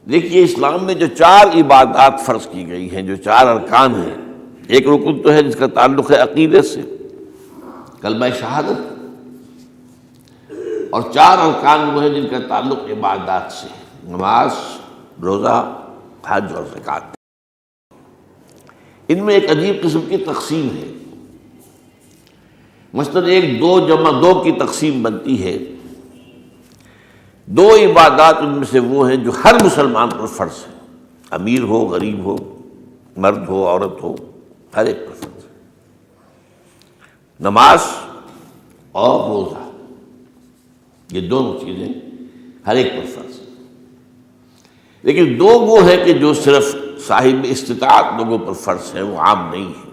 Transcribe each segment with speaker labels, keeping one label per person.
Speaker 1: دیکھیے اسلام میں جو 4 عبادات فرض کی گئی ہیں، جو 4 ارکان ہیں، ایک رکن تو ہے جس کا تعلق ہے عقیدے سے، کلمہ شہادت، اور 4 ارکان وہ ہیں جن کا تعلق عبادات سے، نماز، روزہ، حج اور زکوٰۃ۔ ان میں ایک عجیب قسم کی تقسیم ہے، مثلاً 1 2 جمع 2 کی تقسیم بنتی ہے۔ 2 عبادات ان میں سے وہ ہیں جو ہر مسلمان پر فرض ہے، امیر ہو غریب ہو، مرد ہو عورت ہو، ہر ایک پر فرض ہے، نماز اور روزہ، یہ دونوں چیزیں ہر ایک پر فرض ہیں۔ لیکن 2 وہ ہیں کہ جو صرف صاحب استطاعت لوگوں پر فرض ہے، وہ عام نہیں ہے۔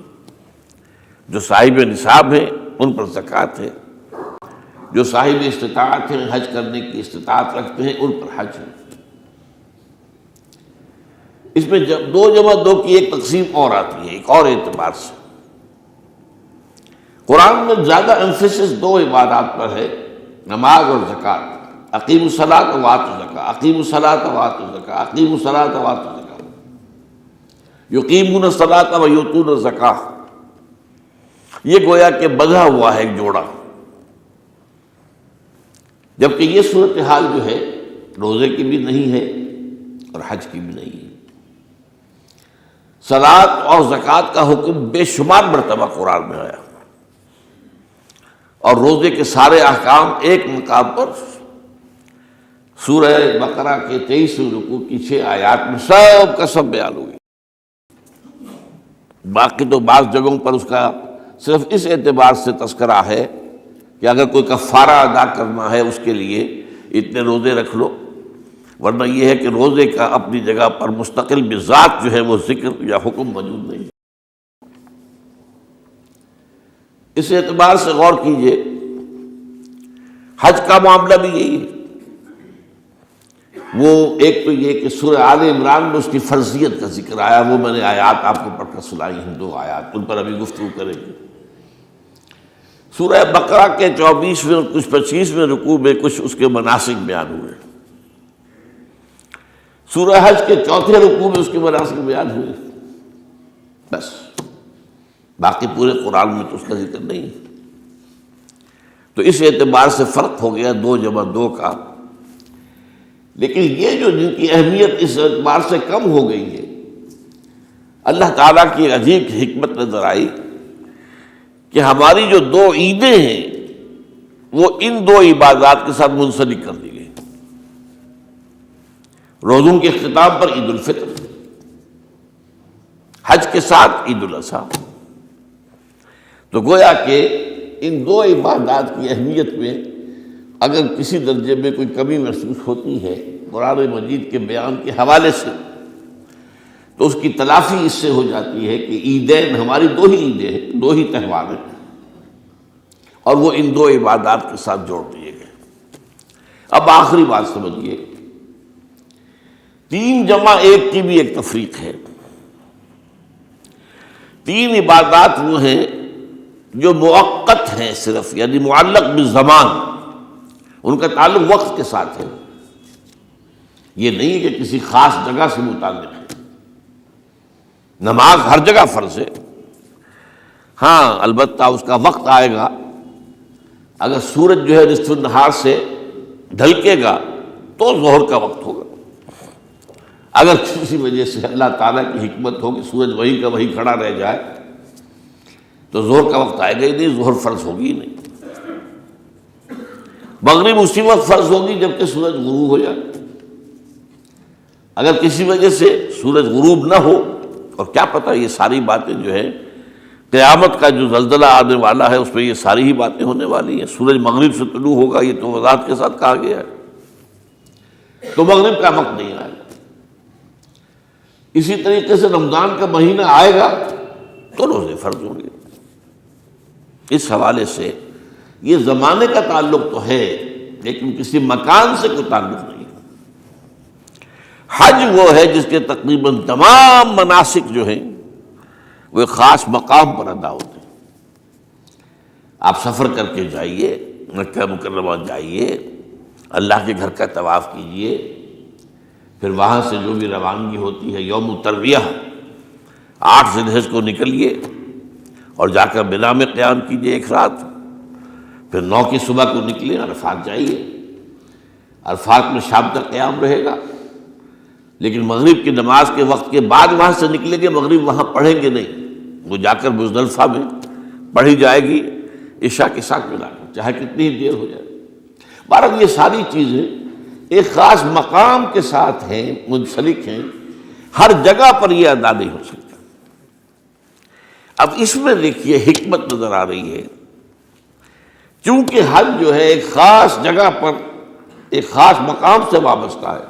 Speaker 1: جو صاحب نصاب ہیں ان پر زکوٰۃ ہے، جو صاحب استطاعت ہیں، حج کرنے کی استطاعت رکھتے ہیں، ان پر حج ہے۔ اس میں 2 جمع 2 کی ایک تقسیم اور آتی ہے، ایک اور اعتبار سے۔ قرآن میں زیادہ ایمفیسس 2 عبادات پر ہے، نماز اور زکوٰۃ۔ اقیموا الصلاۃ وآتوا الزکاۃ، اقیموا الصلاۃ وآتوا الزکاۃ، اقیموا الصلاۃ وآتوا الزکاۃ، یقیمون الصلاۃ ویؤتون الزکاۃ۔ یہ گویا کہ بندھا ہوا ہے ایک جوڑا، جبکہ یہ صورتحال جو ہے روزے کی بھی نہیں ہے اور حج کی بھی نہیں ہے۔ صلاۃ اور زکوٰۃ کا حکم بے شمار مرتبہ قرآن میں آیا، اور روزے کے سارے احکام ایک مقام پر سورہ بقرہ کے 23ویں رکوع کی 6 آیات میں سب کا سب بیان ہوئی۔ باقی تو بعض جگہوں پر اس کا صرف اس اعتبار سے تذکرہ ہے کہ اگر کوئی کفارہ ادا کرنا ہے اس کے لیے اتنے روزے رکھ لو، ورنہ یہ ہے کہ روزے کا اپنی جگہ پر مستقل بذات جو ہے وہ ذکر یا حکم موجود نہیں۔ اس اعتبار سے غور کیجئے، حج کا معاملہ بھی یہی ہے۔ وہ ایک تو یہ کہ سورہ آل عمران میں اس کی فرضیت کا ذکر آیا، وہ میں نے آیات آپ کو پڑھ کر سنائی ہیں، 2 آیات، ان پر ابھی گفتگو کریں گے۔ سورہ بقرہ کے 24ویں اور کچھ 25ویں رکوع میں کچھ اس کے مناسک بیان ہوئے، سورہ حج کے 4تھے رکوع میں اس کے مناسک بیان ہوئے، بس باقی پورے قرآن میں تو اس کا ذکر نہیں ہے۔ تو اس اعتبار سے فرق ہو گیا 2 جمع 2 کا۔ لیکن یہ جو جن کی اہمیت اس اعتبار سے کم ہو گئی ہے، اللہ تعالیٰ کی عجیب حکمت نظر آئی کہ ہماری جو 2 عیدیں ہیں وہ ان 2 عبادات کے ساتھ منسلک کر دی گئی۔ روزوں کے اختتام پر عید الفطر، حج کے ساتھ عید الاضحیٰ۔ تو گویا کہ ان 2 عبادات کی اہمیت میں اگر کسی درجے میں کوئی کمی محسوس ہوتی ہے قرآن مجید کے بیان کے حوالے سے، تو اس کی تلافی اس سے ہو جاتی ہے کہ عیدین ہماری 2 ہی عیدیں ہیں، 2 ہی تہوار ہیں، اور وہ ان 2 عبادات کے ساتھ جوڑ دیے گئے۔ اب آخری بات سمجھیے، 3 جمع 1 کی بھی ایک تفریق ہے۔ 3 عبادات وہ ہیں جو مؤقت ہیں صرف، یعنی معلق بالزمان، ان کا تعلق وقت کے ساتھ ہے، یہ نہیں کہ کسی خاص جگہ سے متعلق ہے۔ نماز ہر جگہ فرض ہے، ہاں البتہ اس کا وقت آئے گا، اگر سورج جو ہے نصف النہار سے ڈھلکے گا تو ظہر کا وقت ہوگا، اگر کسی وجہ سے اللہ تعالیٰ کی حکمت ہو کہ سورج وہیں کا وہیں کھڑا رہ جائے تو ظہر کا وقت آئے گا ہی نہیں، ظہر فرض ہوگی ہی نہیں۔ مغرب اسی وقت فرض ہوگی جبکہ سورج غروب ہو جائے، اگر کسی وجہ سے سورج غروب نہ ہو، اور کیا پتہ یہ ساری باتیں جو ہے قیامت کا جو زلزلہ آنے والا ہے اس میں یہ ساری ہی باتیں ہونے والی ہیں، سورج مغرب سے طلوع ہوگا یہ تو وضاحت کے ساتھ کہا گیا ہے، تو مغرب کا وقت نہیں آئے گا۔ اسی طریقے سے رمضان کا مہینہ آئے گا تو روزے فرض ہوں گے۔ اس حوالے سے یہ زمانے کا تعلق تو ہے لیکن کسی مکان سے کوئی تعلق نہیں۔ حج وہ ہے جس کے تقریباً تمام مناسک جو ہیں وہ ایک خاص مقام پر ادا ہوتے ہیں۔ آپ سفر کر کے جائیے، مکہ مکرمہ جائیے، اللہ کے گھر کا طواف کیجیے، پھر وہاں سے جو بھی روانگی ہوتی ہے یوم الترویہ 8 ذی الحجہ کو نکلیے اور جا کر منا میں قیام کیجیے ایک رات، پھر 9 کی صبح کو نکلیں عرفات جائیے، عرفات میں شام تک قیام رہے گا، لیکن مغرب کی نماز کے وقت کے بعد وہاں سے نکلیں گے، مغرب وہاں پڑھیں گے نہیں، وہ جا کر مزدلفہ میں پڑھی جائے گی عشاء کے ساتھ ملا کر، چاہے کتنی دیر ہو جائے۔ بہرحال یہ ساری چیزیں ایک خاص مقام کے ساتھ ہیں، منسلک ہیں، ہر جگہ پر یہ ادا نہیں ہو سکتا۔ اب اس میں دیکھیے حکمت نظر آ رہی ہے، چونکہ حج جو ہے ایک خاص جگہ پر ایک خاص مقام سے وابستہ ہے،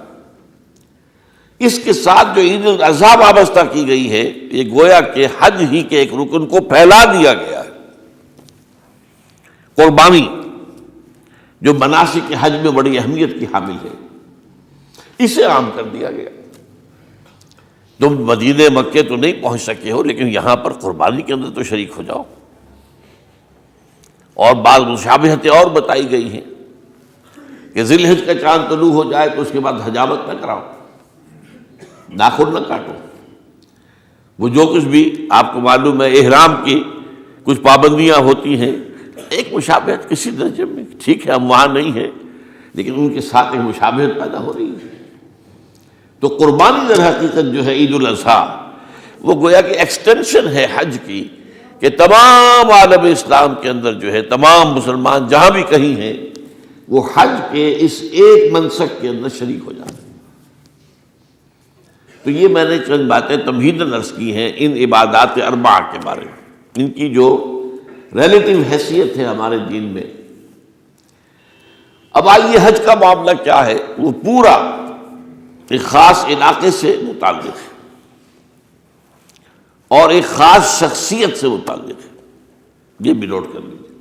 Speaker 1: اس کے ساتھ جو عید الاضحیٰ وابستہ کی گئی ہے، یہ گویا کہ حج ہی کے ایک رکن کو پھیلا دیا گیا ہے۔ قربانی جو مناسک حج میں بڑی اہمیت کی حامل ہے، اسے عام کر دیا گیا۔ تم مدینہ مکے تو نہیں پہنچ سکے ہو، لیکن یہاں پر قربانی کے اندر تو شریک ہو جاؤ۔ اور بعض مشابہتیں اور بتائی گئی ہیں کہ ذی الحجہ کا چاند طلوع ہو جائے تو اس کے بعد حجامت نہ کراؤ، ناخن نہ کاٹو، وہ جو کچھ بھی آپ کو معلوم ہے احرام کی کچھ پابندیاں ہوتی ہیں، ایک مشابہت کسی درجے میں، ٹھیک ہے ہم وہاں نہیں ہیں لیکن ان کے ساتھ ایک مشابہت پیدا ہو رہی ہے۔ تو قربانی در حقیقت جو ہے عید الاضحیٰ، وہ گویا کہ ایکسٹینشن ہے حج کی، کہ تمام عالم اسلام کے اندر جو ہے تمام مسلمان جہاں بھی کہیں ہیں وہ حج کے اس ایک منسک کے اندر شریک ہو جاتے ہیں۔ تو یہ میں نے چند باتیں تمہیداً عرض کی ہیں ان عبادات اربعہ کے بارے میں، ان کی جو ریلیٹیو حیثیت ہے ہمارے دین میں۔ اب آئیے حج کا معاملہ کیا ہے، وہ پورا ایک خاص علاقے سے متعلق ہے اور ایک خاص شخصیت سے متعلق ہے، یہ بھی نوٹ کر لیجیے۔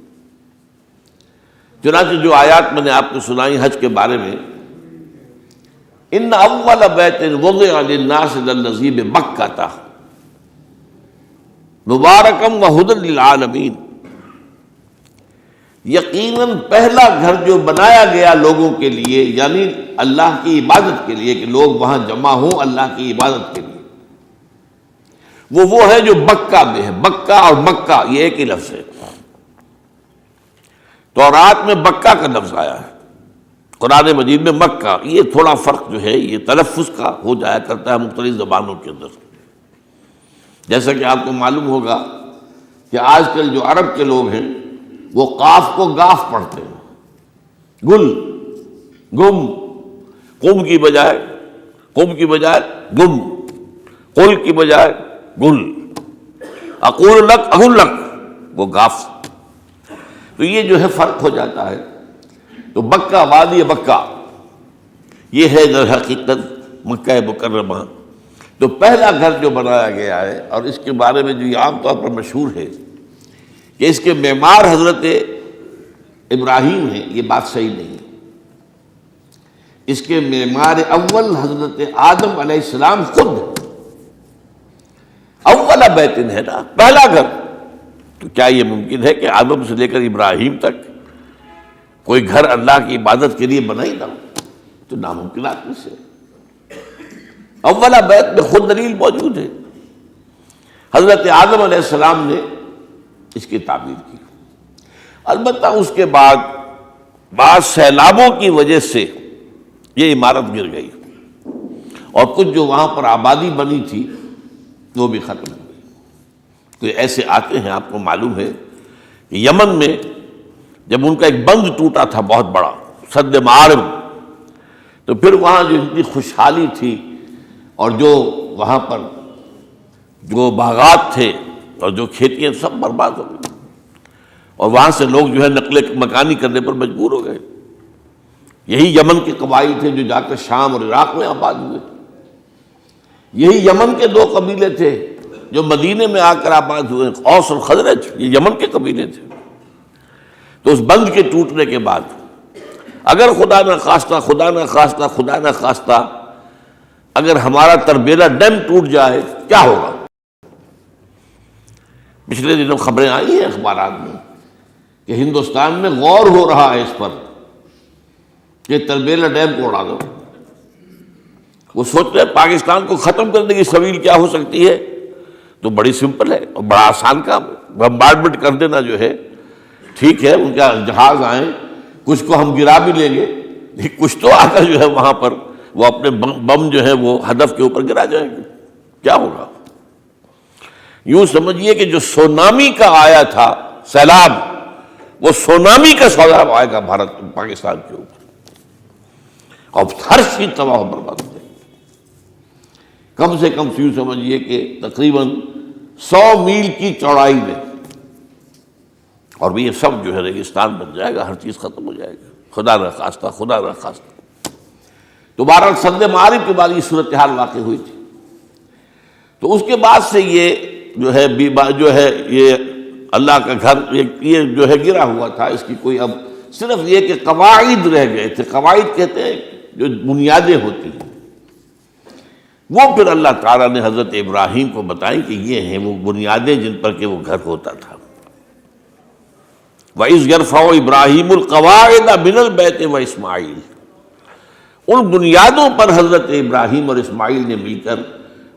Speaker 1: چنانچہ جو آیات میں نے آپ کو سنائی حج کے بارے میں، ان اول بیت وضع للناس للذی ببکۃ مبارکا وہدی للعالمین، یقیناً پہلا گھر جو بنایا گیا لوگوں کے لیے، یعنی اللہ کی عبادت کے لیے، کہ لوگ وہاں جمع ہوں اللہ کی عبادت کے لیے، وہ ہے جو بکہ میں ہے۔ بکہ اور مکہ یہ ایک ہی لفظ ہے، تورات میں بکہ کا لفظ آیا ہے، قرآن مجید میں مکہ۔ یہ تھوڑا فرق جو ہے یہ تلفظ کا ہو جایا کرتا ہے مختلف زبانوں کے اندر، جیسا کہ آپ کو معلوم ہوگا کہ آج کل جو عرب کے لوگ ہیں وہ قاف کو گاف پڑھتے ہیں، گل گم، قم کی بجائے گم، قل کی بجائے گل، اقول لک اقول لک، وہ گاف۔ تو یہ جو ہے فرق ہو جاتا ہے۔ تو بکہ وادی بکہ یہ ہے در حقیقت مکہ مکرمہ۔ تو پہلا گھر جو بنایا گیا ہے، اور اس کے بارے میں جو یہ عام طور پر مشہور ہے کہ اس کے معمار حضرت ابراہیم ہیں، یہ بات صحیح نہیں ہے۔ اس کے معمار اول حضرت آدم علیہ السلام خود ہے۔ اول بیت ہے نا، پہلا گھر، تو کیا یہ ممکن ہے کہ آدم سے لے کر ابراہیم تک کوئی گھر اللہ کی عبادت کے لیے بنا ہی نہ ہو؟ تو ناممکنات میں سے اولا بیت میں خود دلیل موجود ہے۔ حضرت آدم علیہ السلام نے اس کی تعمیر کی، البتہ اس کے بعد بعض سیلابوں کی وجہ سے یہ عمارت گر گئی اور کچھ جو وہاں پر آبادی بنی تھی وہ بھی ختم ہو گئی۔ تو ایسے آتے ہیں، آپ کو معلوم ہے کہ یمن میں جب ان کا ایک بند ٹوٹا تھا بہت بڑا، سد معارم، تو پھر وہاں جو اتنی خوشحالی تھی اور جو وہاں پر جو باغات تھے اور جو کھیتیاں سب برباد ہو گئی، اور وہاں سے لوگ جو ہے نقل مکانی کرنے پر مجبور ہو گئے۔ یہی یمن کے قبائل تھے جو جا کر شام اور عراق میں آباد ہوئے، یہی یمن کے 2 قبیلے تھے جو مدینے میں آ کر آباد ہوئے، اوس اور خزرج، یہ یمن کے قبیلے تھے۔ تو اس بند کے ٹوٹنے کے بعد اگر خدا نہ خواستہ اگر ہمارا تربیلا ڈیم ٹوٹ جائے کیا ہوگا؟ پچھلے دنوں خبریں آئی ہیں اخبارات میں کہ ہندوستان میں غور ہو رہا ہے اس پر کہ تربیلا ڈیم کو اڑا دو، وہ سوچتے ہیں پاکستان کو ختم کرنے کی سبیل کیا ہو سکتی ہے، تو بڑی سمپل ہے اور بڑا آسان کام ہے، بمبارڈمنٹ کر دینا جو ہے، ٹھیک ہے ان کا جہاز آئیں، کچھ کو ہم گرا بھی لیں گے، لیکن کچھ تو آ کر جو ہے وہاں پر وہ اپنے بم جو ہے وہ ہدف کے اوپر گرا جائیں گے، کیا ہوگا؟ یوں سمجھیے کہ جو سونامی کا آیا تھا سیلاب، وہ سونامی کا سیلاب آئے گا بھارت پاکستان کے اوپر، اور ہر چیز تباہ و برباد ہو جائے گی۔ کم سے کم یوں سمجھیے کہ تقریباً 100 میل کی چوڑائی میں، اور یہ سب جو ہے ریگستان بن جائے گا، ہر چیز ختم ہو جائے گا، خدا نہ خواستہ، خدا نہ خواستہ۔ تو بہرحال سد معارف کے بعد یہ صورتحال واقع ہوئی تھی، تو اس کے بعد سے یہ جو ہے یہ اللہ کا گھر یہ جو ہے گرا ہوا تھا، اس کی کوئی اب صرف یہ کہ قواعد رہ گئے تھے۔ قواعد کہتے ہیں جو بنیادیں ہوتی ہیں، وہ پھر اللہ تعالیٰ نے حضرت ابراہیم کو بتائیں کہ یہ ہیں وہ بنیادیں جن پر کہ وہ گھر ہوتا تھا۔ وَإِذْ يَرْفَعُ إِبْرَاهِيمُ الْقَوَاعِدَ مِنَ الْبَيْتِ وَإِسْمَاعِيلُ، ان بنیادوں پر حضرت ابراہیم اور اسماعیل نے مل کر،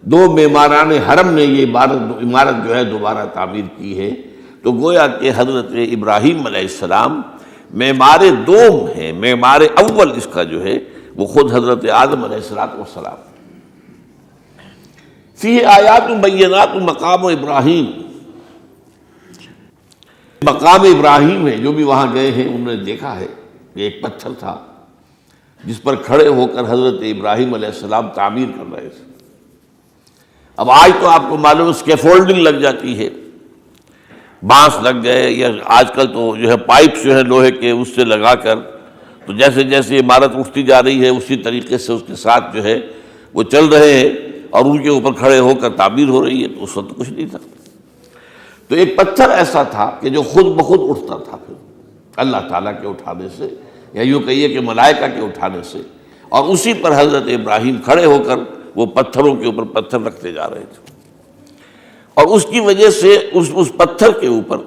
Speaker 1: دو معماران حرم نے یہ عمارت جو ہے دوبارہ تعمیر کی ہے۔ تو گویا کہ حضرت ابراہیم علیہ السلام معمار دوم ہیں، معمار اول اس کا جو ہے وہ خود حضرت آدم علیہ السلام۔ فیہ آیات بینات مقام ابراہیم، مقام ابراہیم ہے، جو بھی وہاں گئے ہیں انہوں نے دیکھا ہے کہ ایک پتھر تھا جس پر کھڑے ہو کر حضرت ابراہیم علیہ السلام تعمیر کر رہے تھے۔ اب آج تو آپ کو معلوم اسکیفولڈنگ لگ جاتی ہے، بانس لگ گئے، یا آج کل تو جو ہے پائپس جو ہے لوہے کے اس سے لگا کر، تو جیسے جیسے عمارت اٹھتی جا رہی ہے اسی طریقے سے اس کے ساتھ جو ہے وہ چل رہے ہیں اور ان کے اوپر کھڑے ہو کر تعمیر ہو رہی ہے۔ تو اس وقت کچھ نہیں تھا، تو ایک پتھر ایسا تھا کہ جو خود بخود اٹھتا تھا پھر اللہ تعالیٰ کے اٹھانے سے، یا یوں کہیے کہ ملائکہ کے اٹھانے سے، اور اسی پر حضرت ابراہیم کھڑے ہو کر وہ پتھروں کے اوپر پتھر رکھتے جا رہے تھے، اور اس کی وجہ سے اس پتھر کے اوپر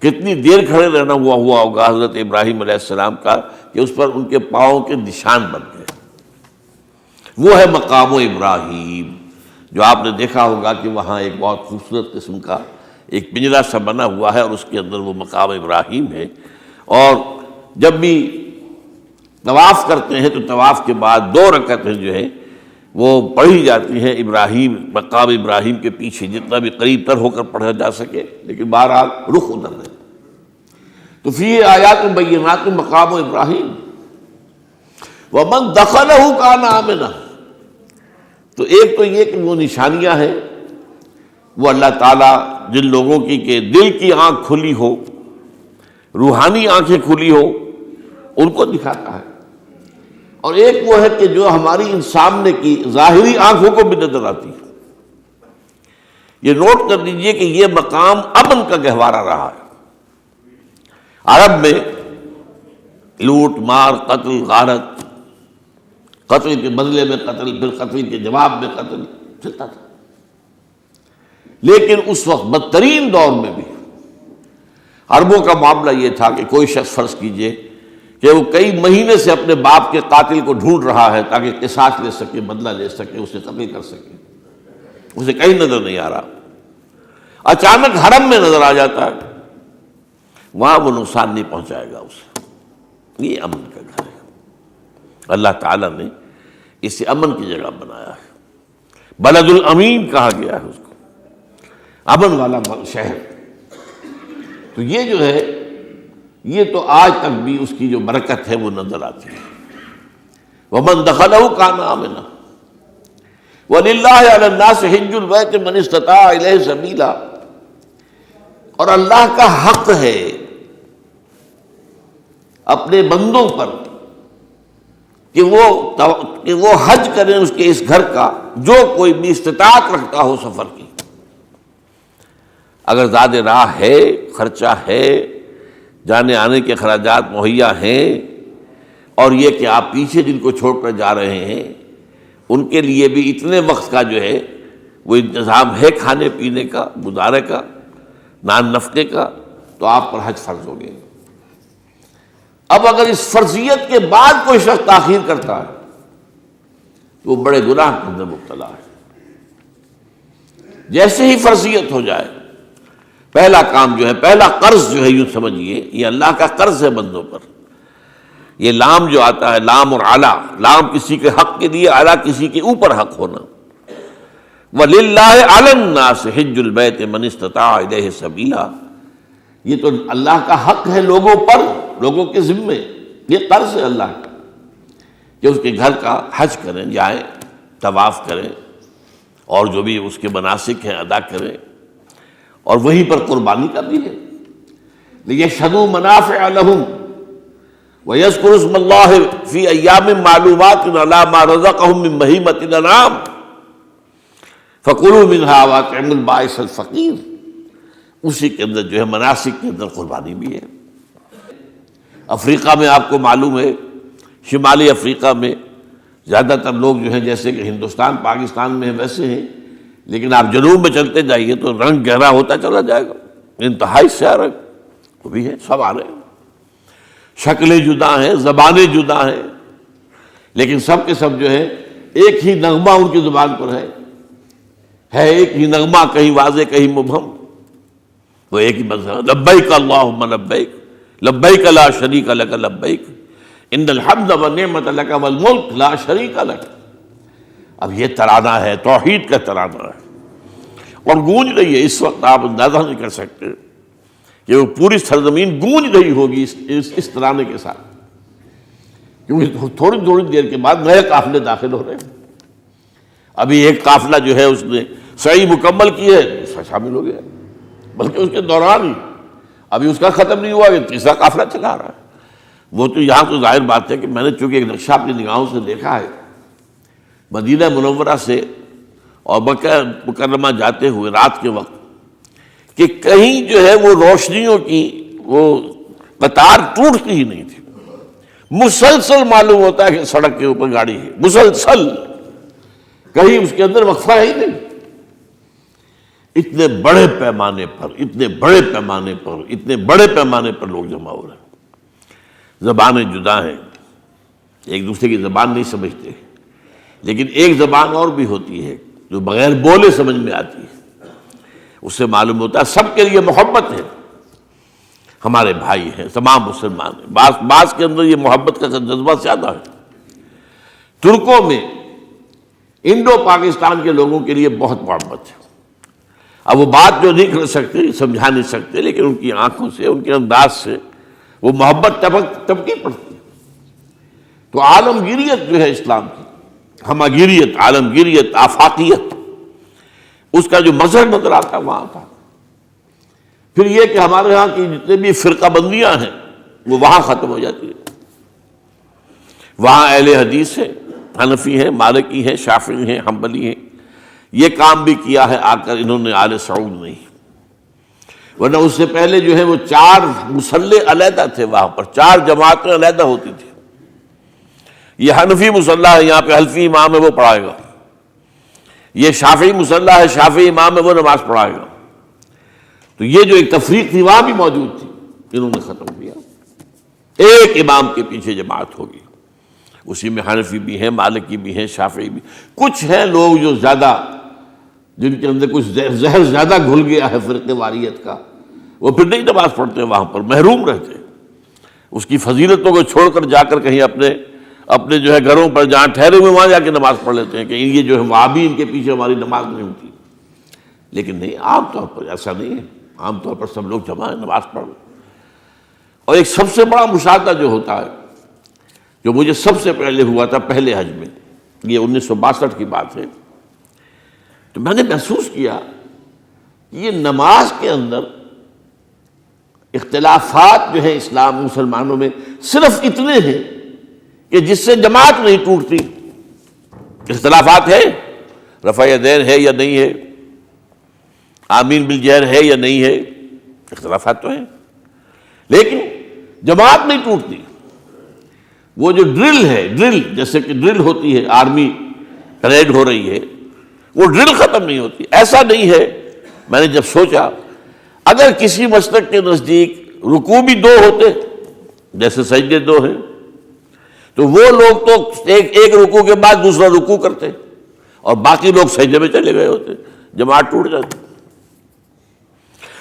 Speaker 1: کتنی دیر کھڑے رہنا ہوا ہوگا حضرت ابراہیم علیہ السلام کا کہ اس پر ان کے پاؤں کے نشان بن گئے۔ وہ ہے مقام ابراہیم، جو آپ نے دیکھا ہوگا کہ وہاں ایک بہت خوبصورت قسم کا ایک پنجرا سا بنا ہوا ہے، اور اس کے اندر وہ مقام ابراہیم ہے۔ اور جب بھی طواف کرتے ہیں تو طواف کے بعد 2 رکعتیں جو ہے وہ پڑھی جاتی ہیں ابراہیم، مقام ابراہیم کے پیچھے، جتنا بھی قریب تر ہو کر پڑھا جا سکے، لیکن بہرحال رخ ادھر ہے۔ تو فی آیات بینات مقام ابراہیم ومن دخلہ کان آمنا، تو ایک تو یہ کہ وہ نشانیاں ہیں، وہ اللہ تعالیٰ جن لوگوں کی کہ دل کی آنکھ کھلی ہو، روحانی آنکھیں کھلی ہو، ان کو دکھاتا ہے، اور ایک وہ ہے کہ جو ہماری ان سامنے کی ظاہری آنکھوں کو بھی نظر آتی ہے۔ یہ نوٹ کر لیجئے کہ یہ مقام امن کا گہوارہ رہا ہے۔ عرب میں لوٹ مار، قتل، غارت، قتل کے بدلے میں قتل، پھر قتل کے جواب میں قتل چلتا تھا، لیکن اس وقت بدترین دور میں بھی عربوں کا معاملہ یہ تھا کہ کوئی شخص فرض کیجئے کہ وہ کئی مہینے سے اپنے باپ کے قاتل کو ڈھونڈ رہا ہے تاکہ قصاص لے سکے، بدلہ لے سکے، اسے قتل کر سکے، اسے کہیں نظر نہیں آ رہا، اچانک حرم میں نظر آ جاتا ہے، وہاں وہ نقصان نہیں پہنچائے گا اسے۔ یہ امن کا گھر ہے، اللہ تعالیٰ نے اسے امن کی جگہ بنایا ہے، بلد الامین کہا گیا ہے اس کو، امن والا شہر۔ تو یہ جو ہے یہ تو آج تک بھی اس کی جو برکت ہے وہ نظر آتی ہے۔ وَمَن دَخَلَهُ كَانَ آمِنًا وَلِلَّهِ عَلَى النَّاسِ حِجُّ الْبَيْتِ مَنِ اسْتَطَاعَ إِلَيْهِ سَبِيلًا، اور اللہ کا حق ہے اپنے بندوں پر کہ وہ حج کریں اس کے اس گھر کا، جو کوئی بھی استطاعت رکھتا ہو سفر کی۔ اگر زیادہ راہ ہے، خرچہ ہے، جانے آنے کے اخراجات مہیا ہیں، اور یہ کہ آپ پیچھے جن کو چھوڑ کر جا رہے ہیں ان کے لیے بھی اتنے وقت کا جو ہے وہ انتظام ہے، کھانے پینے کا، گزارے کا، نان نفقے کا، تو آپ پر حج فرض ہو گئے۔ اب اگر اس فرضیت کے بعد کوئی شخص تاخیر کرتا ہے وہ بڑے گناہ کے اندر مبتلا ہے۔ جیسے ہی فرضیت ہو جائے، پہلا کام جو ہے، پہلا قرض جو ہے، یوں سمجھیے یہ اللہ کا قرض ہے بندوں پر۔ یہ لام جو آتا ہے، لام اور اعلیٰ، لام کسی کے حق کے لیے، اعلیٰ کسی کے اوپر حق ہونا۔ وَلِلَّهِ عَلَى النَّاسِ حِجُّ الْبَيْتِ مَنِ اسْتَطَاعَ إِلَيْهِ سَبِيلًا، یہ تو اللہ کا حق ہے لوگوں پر، لوگوں کے ذمے، یہ قرض ہے اللہ کا کہ اس کے گھر کا حج کریں، جائیں، طواف کریں، اور جو بھی اس کے مناسک ہیں ادا کریں، اور وہیں پر قربانی کا بھی ہے۔ لِيَشْهَدُوا مَنَافِعَ لَهُمْ وَيَذْكُرُوا اسْمَ اللَّهِ فِي أَيَّامٍ مَّعْلُومَاتٍ عَلَىٰ مَا رَزَقَهُم مِّن بَهِيمَةِ الْأَنْعَامِ فَكُلُوا مِنْهَا وَأَطْعِمُوا الْبَائِسَ الْفَقِيرَ، اسی کے اندر جو ہے مناسک کے اندر قربانی بھی ہے۔ افریقہ میں آپ کو معلوم ہے، شمالی افریقہ میں زیادہ تر لوگ جو ہیں جیسے کہ ہندوستان پاکستان میں ہیں ویسے ہیں، لیکن آپ جنوب میں چلتے جائیے تو رنگ گہرا ہوتا چلا جائے گا، انتہائی سیاہ رنگ وہ بھی ہے، سب آ رہے ہیں، شکلیں جدا ہیں، زبانیں جدا ہیں، لیکن سب کے سب جو ہے ایک ہی نغمہ ان کی زبان پر ہے ایک ہی نغمہ، کہیں واضح کہیں مبہم، وہ ایک ہی مذہب، لبیک اللہم لبیک، لبیک لا شریک لک لبیک، ان الحمد والنعمت لک والملک لا شریک لک۔ اب یہ ترانہ ہے، توحید کا ترانہ ہے، اور گونج رہی ہے اس وقت، آپ اندازہ نہیں کر سکتے کہ وہ پوری سرزمین گونج رہی ہوگی اس ترانے کے ساتھ، کیونکہ تھوڑی تھوڑی دیر کے بعد نئے قافلے داخل ہو رہے ہیں۔ ابھی ایک قافلہ جو ہے اس نے سعی مکمل کی ہے، اس میں شامل ہو گیا، بلکہ اس کے دوران ہی ابھی اس کا ختم نہیں ہوا کہ تیسرا قافلہ چلا رہا ہے۔ وہ تو یہاں تو ظاہر بات ہے کہ میں نے چونکہ ایک نقشہ اپنی نگاہوں سے دیکھا ہے، مدینہ منورہ سے اور مکہ مکرمہ جاتے ہوئے رات کے وقت، کہ کہیں جو ہے وہ روشنیوں کی وہ قطار ٹوٹتی ہی نہیں تھی، مسلسل معلوم ہوتا ہے کہ سڑک کے اوپر گاڑی ہے، مسلسل، کہیں اس کے اندر وقفہ ہی نہیں۔ اتنے بڑے پیمانے پر، اتنے بڑے پیمانے پر، اتنے بڑے پیمانے پر لوگ جمع ہو رہے ہیں۔ زبانیں جدا ہیں، ایک دوسرے کی زبان نہیں سمجھتے، لیکن ایک زبان اور بھی ہوتی ہے جو بغیر بولے سمجھ میں آتی ہے، اس سے معلوم ہوتا ہے سب کے لیے محبت ہے، ہمارے بھائی ہیں، تمام مسلمان ہیں۔ بعض کے اندر یہ محبت کا جذبہ زیادہ ہے۔ ترکوں میں انڈو پاکستان کے لوگوں کے لیے بہت محبت ہے۔ اب وہ بات جو نہیں کر سکتے، سمجھا نہیں سکتے، لیکن ان کی آنکھوں سے، ان کے انداز سے وہ محبت ٹپکی پڑتی ہے۔ تو عالمگیریت جو ہے اسلام کی، ہمگیریت، عالمگیریت، آفاقیت، اس کا جو مظہر نظر آتا ہے وہاں تھا۔ پھر یہ کہ ہمارے ہاں کی جتنے بھی فرقہ بندیاں ہیں وہ وہاں ختم ہو جاتی ہیں۔ وہاں اہل حدیث ہیں، حنفی ہیں، مالکی ہیں، شافعی ہیں، حنبلی ہیں، یہ کام بھی کیا ہے آ کر انہوں نے، آل سعود نہیں۔ ورنہ اس سے پہلے جو ہے وہ 4 مصلے علیحدہ تھے، وہاں پر 4 جماعتیں علیحدہ ہوتی تھی۔ یہ حنفی مصلح ہے، یہاں پہ حنفی امام ہے وہ پڑھائے گا، یہ شافعی مصلح ہے، شافعی امام ہے وہ نماز پڑھائے گا۔ تو یہ جو ایک تفریق تھی وہاں بھی موجود تھی، انہوں نے ختم کیا، ایک امام کے پیچھے جماعت ہوگی، اسی میں حنفی بھی ہیں، مالکی بھی ہیں، شافعی بھی۔ کچھ ہیں لوگ جو زیادہ، جن کے اندر کچھ زہر زیادہ گھل گیا ہے فرقے واریت کا، وہ پھر نہیں نماز پڑھتے، وہاں پر محروم رہتے، اس کی فضیلتوں کو چھوڑ کر جا کر کہیں اپنے جو ہے گھروں پر جہاں ٹھہرے ہوئے وہاں جا کے نماز پڑھ لیتے ہیں کہ یہ جو ہے وہابی ان کے پیچھے ہماری نماز نہیں ہوتی۔ لیکن نہیں، عام طور پر ایسا نہیں ہے، عام طور پر سب لوگ جمع ہیں، نماز پڑھ۔ اور ایک سب سے بڑا مشاہدہ جو ہوتا ہے، جو مجھے سب سے پہلے ہوا تھا پہلے حج میں، یہ 1962 کی بات ہے، تو میں نے محسوس کیا کہ یہ نماز کے اندر اختلافات جو ہیں اسلام مسلمانوں میں صرف اتنے ہیں کہ جس سے جماعت نہیں ٹوٹتی۔ اختلافات ہے، رفع یدین ہے یا نہیں ہے، آمین بالجہر ہے یا نہیں ہے، اختلافات تو ہیں، لیکن جماعت نہیں ٹوٹتی۔ وہ جو ڈرل ہے، ڈرل جیسے کہ ڈرل ہوتی ہے، آرمی پریڈ ہو رہی ہے، وہ ڈرل ختم نہیں ہوتی۔ ایسا نہیں ہے، میں نے جب سوچا اگر کسی مسلک کے نزدیک رکوع بھی 2 ہوتے، جیسے سجدے 2 ہیں، تو وہ لوگ تو ایک رکوع کے بعد دوسرا رکوع کرتے اور باقی لوگ سجدے میں چلے گئے ہوتے، جماعت ٹوٹ جاتی۔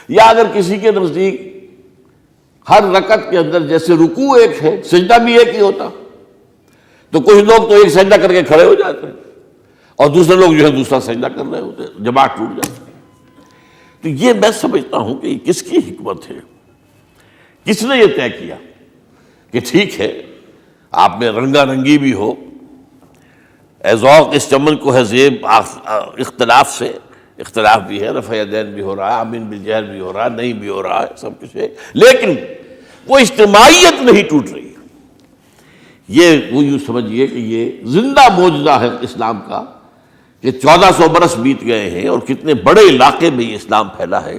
Speaker 1: یا اگر کسی کے نزدیک ہر رکعت کے اندر جیسے رکوع ایک ہے سجدہ بھی ایک ہی ہوتا، تو کچھ لوگ تو ایک سجدہ کر کے کھڑے ہو جاتے ہیں اور دوسرے لوگ جو ہے دوسرا سجدہ کر رہے ہوتے ہیں، جماعت ٹوٹ جاتی۔ تو یہ میں سمجھتا ہوں کہ یہ کس کی حکمت ہے، کس نے یہ طے کیا کہ ٹھیک ہے آپ میں رنگا رنگی بھی ہو، اے ذوق اس چمن کو ہے زیب، اختلاف سے اختلاف بھی ہے، رفع یدین بھی ہو رہا ہے، آمین بالجہر بھی ہو رہا ہے، نہیں بھی ہو رہا ہے، سب کچھ ہے، لیکن وہ اجتماعیت نہیں ٹوٹ رہی۔ یہ وہ یوں سمجھیے کہ یہ زندہ معجزہ ہے اسلام کا کہ 1400 برس بیت گئے ہیں اور کتنے بڑے علاقے میں یہ اسلام پھیلا ہے،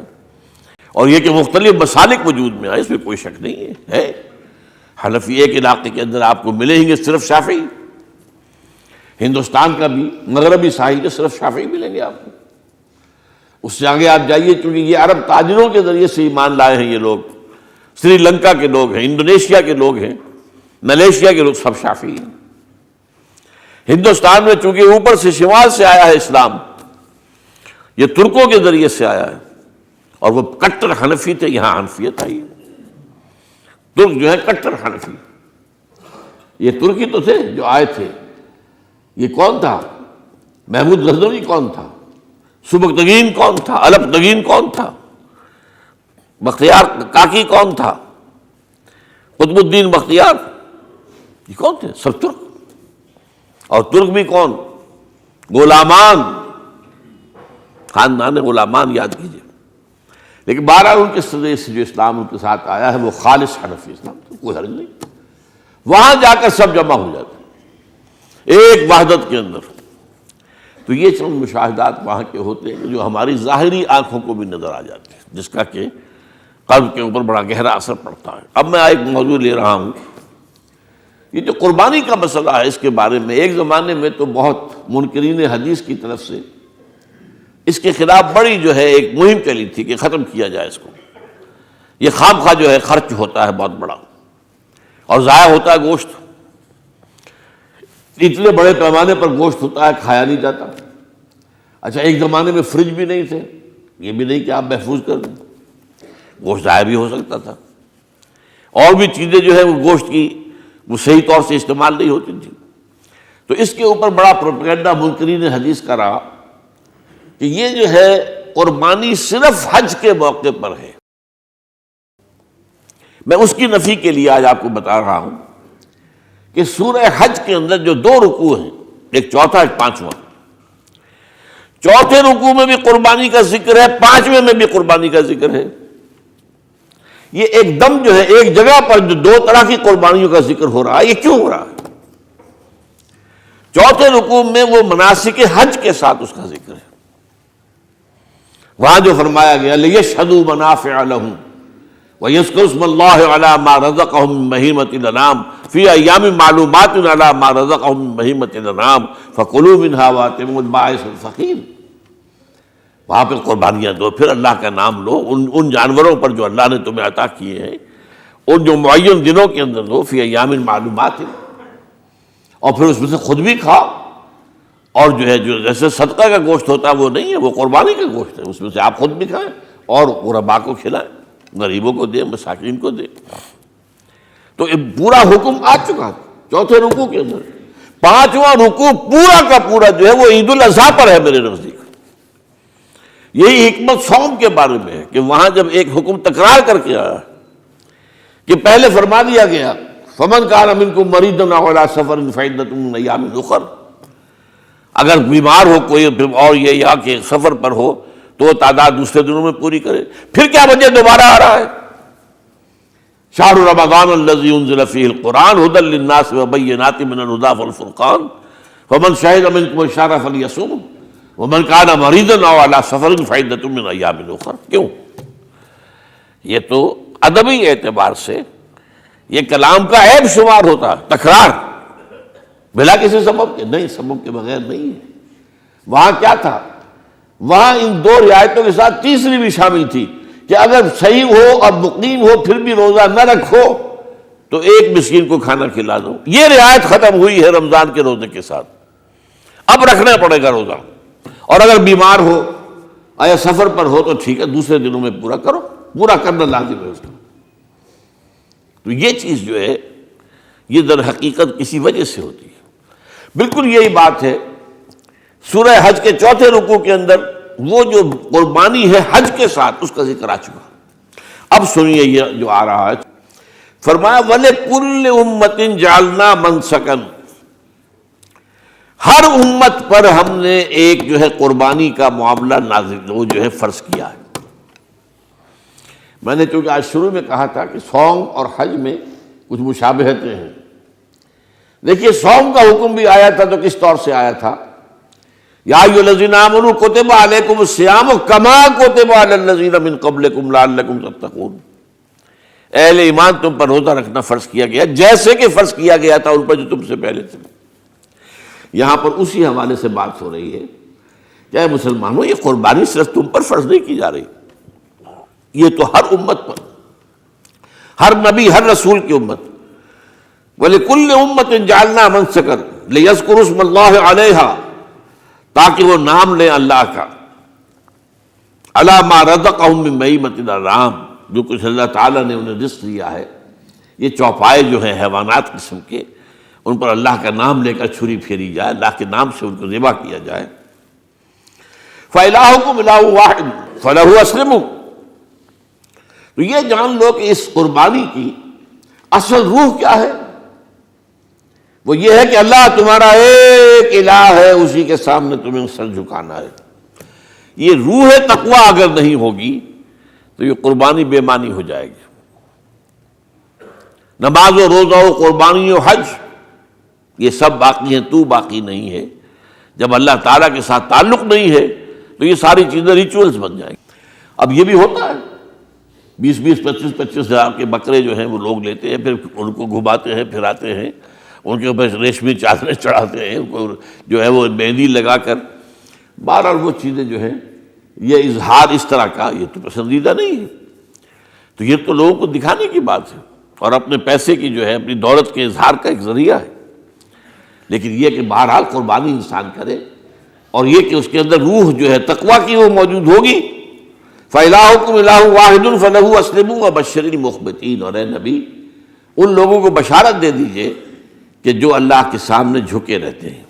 Speaker 1: اور یہ کہ مختلف مسالک وجود میں آئے، اس میں کوئی شک نہیں ہے۔ حنفی ایک علاقے کے اندر آپ کو ملیں گے صرف شافعی، ہندوستان کا بھی مغربی ساحل کے صرف شافعی ملیں گے آپ کو۔ اس سے آگے آپ جائیے، کیونکہ یہ عرب تاجروں کے ذریعے سے ایمان لائے ہیں یہ لوگ، سری لنکا کے لوگ ہیں، انڈونیشیا کے لوگ ہیں، ملیشیا کے لوگ، سب شافعی ہیں۔ ہندوستان میں چونکہ اوپر سے شمال سے آیا ہے اسلام، یہ ترکوں کے ذریعے سے آیا ہے اور وہ کٹر حنفی تھے، یہاں حنفیت آئی ہے۔ ترک جو ہے کٹر حنفی، یہ ترکی تو تھے جو آئے تھے۔ یہ کون تھا؟ محمود غزنوی کون تھا؟ سبکتگین کون تھا؟ الپتگین کون تھا؟ بختیار کاکی کون تھا؟ قطب الدین بختیار، یہ کون تھے؟ سب ترک۔ اور ترک بھی کون؟ غلامان، خاندان غلامان یاد کیجیے۔ لیکن بہرحال ان کے ذریعے سے جو اسلام ان کے ساتھ آیا ہے وہ خالص حنفی اسلام، تو کوئی حرج نہیں، وہاں جا کر سب جمع ہو جاتے ہیں ایک وحدت کے اندر۔ تو یہ چند مشاہدات وہاں کے ہوتے ہیں جو ہماری ظاہری آنکھوں کو بھی نظر آ جاتے ہیں، جس کا کہ قلب کے اوپر بڑا گہرا اثر پڑتا ہے۔ اب میں ایک موضوع لے رہا ہوں، یہ جو قربانی کا مسئلہ ہے، اس کے بارے میں ایک زمانے میں تو بہت منکرین حدیث کی طرف سے اس کے خلاف بڑی جو ہے ایک مہم چلی تھی کہ ختم کیا جائے اس کو، یہ خام خواہ جو ہے خرچ ہوتا ہے بہت بڑا اور ضائع ہوتا ہے گوشت، اتنے بڑے پیمانے پر گوشت ہوتا ہے، کھایا نہیں جاتا۔ اچھا ایک زمانے میں فریج بھی نہیں تھے، یہ بھی نہیں کہ آپ محفوظ کر دیں، گوشت ضائع بھی ہو سکتا تھا، اور بھی چیزیں جو ہے وہ گوشت کی وہ صحیح طور سے استعمال نہیں ہوتی تھی۔ تو اس کے اوپر بڑا پروپیگنڈا منکرین حدیث کا رہا کہ یہ جو ہے قربانی صرف حج کے موقع پر ہے۔ میں اس کی نفی کے لیے آج آپ کو بتا رہا ہوں کہ سورہ حج کے اندر جو دو رکوع ہیں، ایک چوتھا ایک پانچواں، چوتھے رکوع میں بھی قربانی کا ذکر ہے، پانچویں میں بھی قربانی کا ذکر ہے۔ یہ ایک دم جو ہے ایک جگہ پر جو دو طرح کی قربانیوں کا ذکر ہو رہا ہے، یہ کیوں ہو رہا ہے؟ چوتھے رکوع میں وہ مناسک حج کے ساتھ اس کا ذکر ہے، وہاں جو فرمایا گیا لِيَشْهَدُوا مَنَافِعَ لَهُمْ وَيَذْكُرُوا اسْمَ اللَّهِ عَلَىٰ مَا رَزَقَهُم مِّن بَهِيمَةِ الْأَنْعَامِ فِي أَيَّامٍ مَّعْلُومَاتٍ عَلَىٰ مَا رَزَقَهُم مِّن بَهِيمَةِ الْأَنْعَامِ فَكُلُوا مِنْهَا وَأَطْعِمُوا الْبَائِسَ الْفَقِيرَ۔ وہاں پہ قربانیاں دو، پھر اللہ کا نام لو، ان جانوروں پر جو اللہ نے تمہیں عطا کیے ہیں ان جو معین دنوں کے اندر دو، فی ایام معلومات، اور پھر اس میں سے خود بھی کھاؤ، اور جو ہے جو جیسے صدقہ کا گوشت ہوتا ہے وہ نہیں ہے، وہ قربانی کا گوشت ہے، اس میں سے آپ خود بھی کھائیں اور غرباء کو کھلائیں، غریبوں کو دیں، مساکین کو دیں۔ تو یہ پورا حکم آ چکا چوتھے رکوع کے اندر۔ پانچواں رکوع پورا کا پورا جو ہے وہ عید الاضحیٰ پر ہے میرے نزدیک۔ یہی حکمت صوم کے بارے میں ہے کہ وہاں جب ایک حکم تکرار کر کے آیا کہ پہلے فرما دیا گیا فَمَنْ كَانَ مِنْكُمْ مَرِيضًا أَوْ عَلَىٰ سَفَرٍ فَعِدَّةٌ مِّنْ أَيَّامٍ أُخَرَ، اگر بیمار ہو کوئی اور یہ یا کہ سفر پر ہو تو وہ تعداد دوسرے دنوں میں پوری کرے۔ پھر کیا وجہ دوبارہ آ رہا ہے؟ شہر رمضان الذی انزل فیہ القرآن ھدی للناس وبینات من الھدی والفرقان فمن شہد منکم الشہر فلیصمہ ومن کان مریضا او علی سفر فعدۃ من ایام اخر۔ کیوں؟ یہ تو ادبی اعتبار سے یہ کلام کا عیب شمار ہوتا ہے، تکرار بلا کسی سبب کے، نہیں سبب کے بغیر نہیں ہے۔ وہاں کیا تھا؟ وہاں ان دو رعایتوں کے ساتھ تیسری بھی شامل تھی کہ اگر صحیح ہو اور مقیم ہو پھر بھی روزہ نہ رکھو تو ایک مسکین کو کھانا کھلا دو. یہ رعایت ختم ہوئی ہے رمضان کے روزے کے ساتھ. اب رکھنا پڑے گا روزہ, اور اگر بیمار ہو یا سفر پر ہو تو ٹھیک ہے, دوسرے دنوں میں پورا کرو, پورا کرنا لازم ہے اس کا. تو یہ چیز جو ہے یہ در حقیقت کسی وجہ سے ہوتی ہے. بالکل یہی بات ہے سورہ حج کے چوتھے رکوع کے اندر, وہ جو قربانی ہے حج کے ساتھ اس کا ذکر آ چکا. اب سنیے یہ جو آ رہا ہے, فرمایا وَلِكُلِّ أُمَّةٍ جَعَلْنَا مَنْسَكًا, ہر امت پر ہم نے ایک جو ہے قربانی کا معاملہ نازل وہ جو ہے فرض کیا ہے. میں نے چونکہ آج شروع میں کہا تھا کہ صوم اور حج میں کچھ مشابہتیں ہیں. دیکھیے صوم کا حکم بھی آیا تھا تو کس طور سے آیا تھا؟ یا ایھا الذین آمنوا کتب علیکم الصیام کما کتب علی الذین من قبلکم لعلکم تتقون, اہل ایمان تم پر روزہ رکھنا فرض کیا گیا جیسے کہ فرض کیا گیا تھا ان پر جو تم سے پہلے تھے. یہاں پر اسی حوالے سے بات ہو رہی ہے کہ اے مسلمانوں, یہ قربانی صرف تم پر فرض نہیں کی جا رہی, یہ تو ہر امت پر, ہر نبی ہر رسول کی امت. وَلِكُلِّ أُمَّةٍ جَعَلْنَا مَنْسَكًا لِيَذْكُرُوا اسْمَ اللَّهِ عَلَيْهَا, تاکہ وہ نام لیں اللہ کا, عَلَىٰ مَا رَزَقَهُم مِّن بَهِیمَةِ الْأَنْعَامِ, جو کچھ اللہ تعالیٰ نے انہیں رزق دیا ہے. یہ چوپائے جو ہیں حیوانات قسم کے, ان پر اللہ کا نام لے کر چھری پھیری جائے, اللہ کے نام سے ان کو ذبح کیا جائے. فَإِلَٰهُكُمْ إِلَٰهٌ وَاحِدٌ فَلَهُ أَسْلِمُوا, تو یہ جان لو کہ اس قربانی کی اصل روح کیا ہے. وہ یہ ہے کہ اللہ تمہارا ایک الہ ہے, اسی کے سامنے تمہیں سر جھکانا ہے. یہ روح تقویٰ اگر نہیں ہوگی تو یہ قربانی بے معنی ہو جائے گی. نماز و روزہ و قربانی و حج یہ سب باقی ہیں, تو باقی نہیں ہے. جب اللہ تعالیٰ کے ساتھ تعلق نہیں ہے تو یہ ساری چیزیں ریچولز بن جائیں گی. اب یہ بھی ہوتا ہے 20-20, 25-25 ہزار کے بکرے جو ہیں وہ لوگ لیتے ہیں, پھر ان کو گھماتے ہیں, پھراتے ہیں, ان کے اوپر ریشمی چادریں چڑھاتے ہیں, ان کو جو ہے وہ مہندی لگا کر. بہرحال وہ چیزیں جو ہیں یہ اظہار اس طرح کا یہ تو پسندیدہ نہیں ہے. تو یہ تو لوگوں کو دکھانے کی بات ہے اور اپنے پیسے کی جو ہے اپنی دولت کے اظہار کا ایک ذریعہ ہے. لیکن یہ کہ بہرحال قربانی انسان کرے, اور یہ کہ اس کے اندر روح جو ہے تقویٰ کی وہ موجود ہوگی. فَإِلَٰهُكُمْ إِلَٰهٌ وَاحِدٌ فَلَهُ أَسْلِمُوا وَبَشِّرِ الْمُخْبِتِينَ, اور اے نبی ان لوگوں کو بشارت دے دیجئے کہ جو اللہ کے سامنے جھکے رہتے ہیں,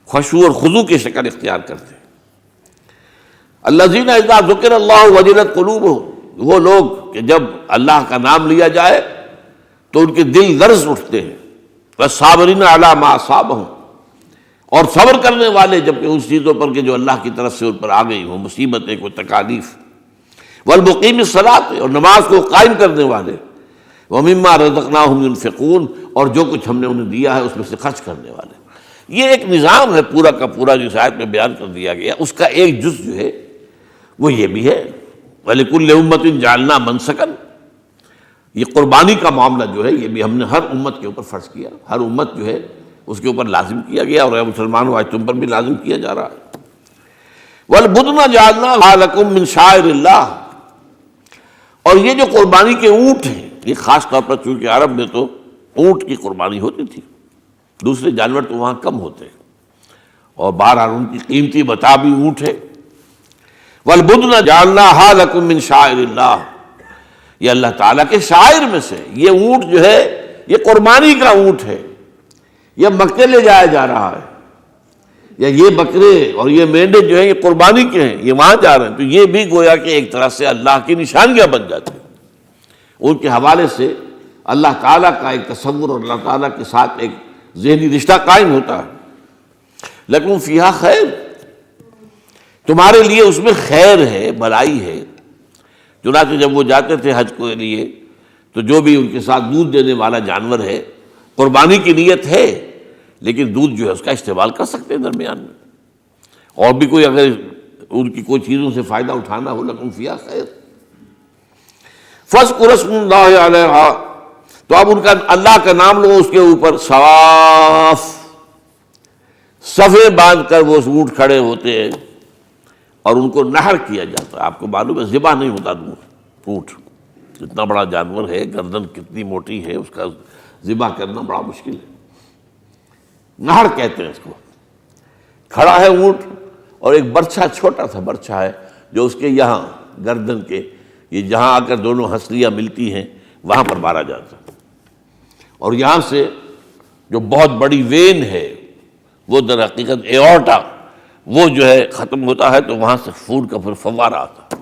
Speaker 1: خشوع اور خضوع کی شکل اختیار کرتے ہیں. الذین اذا ذکر اللہ وجلت قلوبہم, وہ لوگ کہ جب اللہ کا نام لیا جائے تو ان کے دل لرز اٹھتے ہیں. والصابرین علی ما اصابہم, اور صبر کرنے والے جبکہ اس چیزوں پر کہ جو اللہ کی طرف سے ان پر آ گئی ہوں, مصیبتیں, کوئی تکالیف. والمقیم الصلاۃ, اور نماز کو قائم کرنے والے. ومما رزقناہم ينفقون, اور جو کچھ ہم نے انہیں دیا ہے اس میں سے خرچ کرنے والے. یہ ایک نظام ہے پورا کا پورا جو اس آیت میں بیان کر دیا گیا. اس کا ایک جز جو ہے وہ یہ بھی ہے وَلِكُلِّ أُمَّةٍ جَعَلْنَا مَنْسَكًا, یہ قربانی کا معاملہ جو ہے یہ بھی ہم نے ہر امت کے اوپر فرض کیا, ہر امت جو ہے اس کے اوپر لازم کیا گیا, اور اے مسلمانوں آج تم پر بھی لازم کیا جا رہا ہے. وَالْبُدْنَ جَعَلْنَاهَا لَكُم مِّن شَعَائِرِ اللَّهِ, اور یہ جو قربانی کے اونٹ ہیں, یہ خاص طور پر چونکہ عرب میں تو اونٹ کی قربانی ہوتی تھی, دوسرے جانور تو وہاں کم ہوتے ہیں, اور بہرحال ان کی قیمتی متاع بھی اونٹ ہے. وَالْبُدْنَ جَعَلْنَاهَا لَكُم مِّن شَعَائِرِ اللَّهِ, یہ اللہ تعالیٰ کے شاعر میں سے یہ اونٹ جو ہے یہ قربانی کا اونٹ ہے, یہ مکے لے جایا جا رہا ہے, یا یہ بکرے اور یہ مینڈے جو ہیں یہ قربانی کے ہیں, یہ وہاں جا رہے ہیں. تو یہ بھی گویا کہ ایک طرح سے اللہ کی نشانیاں بن جاتی ہیں. ان کے حوالے سے اللہ تعالیٰ کا ایک تصور اور اللہ تعالیٰ کے ساتھ ایک ذہنی رشتہ قائم ہوتا ہے. لیکن فیہا خیر, تمہارے لیے اس میں خیر ہے, بھلائی ہے. چنانچہ جب وہ جاتے تھے حج کے لیے تو جو بھی ان کے ساتھ دودھ دینے والا جانور ہے, قربانی کی نیت ہے لیکن دودھ جو ہے اس کا استعمال کر سکتے ہیں درمیان میں, اور بھی کوئی اگر ان کی کوئی چیزوں سے فائدہ اٹھانا ہو. لکم فیہا خیر. فاذکروا اسم اللہ علیہا, تو اب ان کا اللہ کا نام لو اس کے اوپر. صواف, صفیں باندھ کر وہ اونٹ کھڑے ہوتے ہیں اور ان کو نحر کیا جاتا ہے. آپ کو معلوم ہے ذبح نہیں ہوتا اونٹ, اتنا بڑا جانور ہے، گردن کتنی موٹی ہے، اس کا ذبح کرنا بڑا مشکل ہے۔ نہر کہتے ہیں اس کو۔ کھڑا ہے اونٹ اور ایک برچھا، چھوٹا سا برچھا ہے جو اس کے یہاں گردن کے، یہ جہاں آ کر دونوں ہنسلیاں ملتی ہیں وہاں پر مارا جاتا ہے، اور یہاں سے جو بہت بڑی وین ہے وہ در حقیقت ایورٹا، وہ جو ہے ختم ہوتا ہے، تو وہاں سے خون کا پھر فوارہ آتا ہے،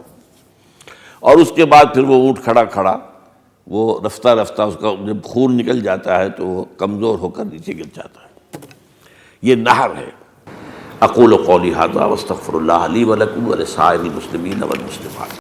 Speaker 1: اور اس کے بعد پھر وہ اونٹ کھڑا کھڑا وہ رفتہ رفتہ اس کا جب خون نکل جاتا ہے تو وہ کمزور ہو کر نیچے گر جاتا ہے۔ یہ نہر ہے۔ اقول قولی ھذا واستغفر اللہ لی ولکم ولسائر المسلمین والمسلمات۔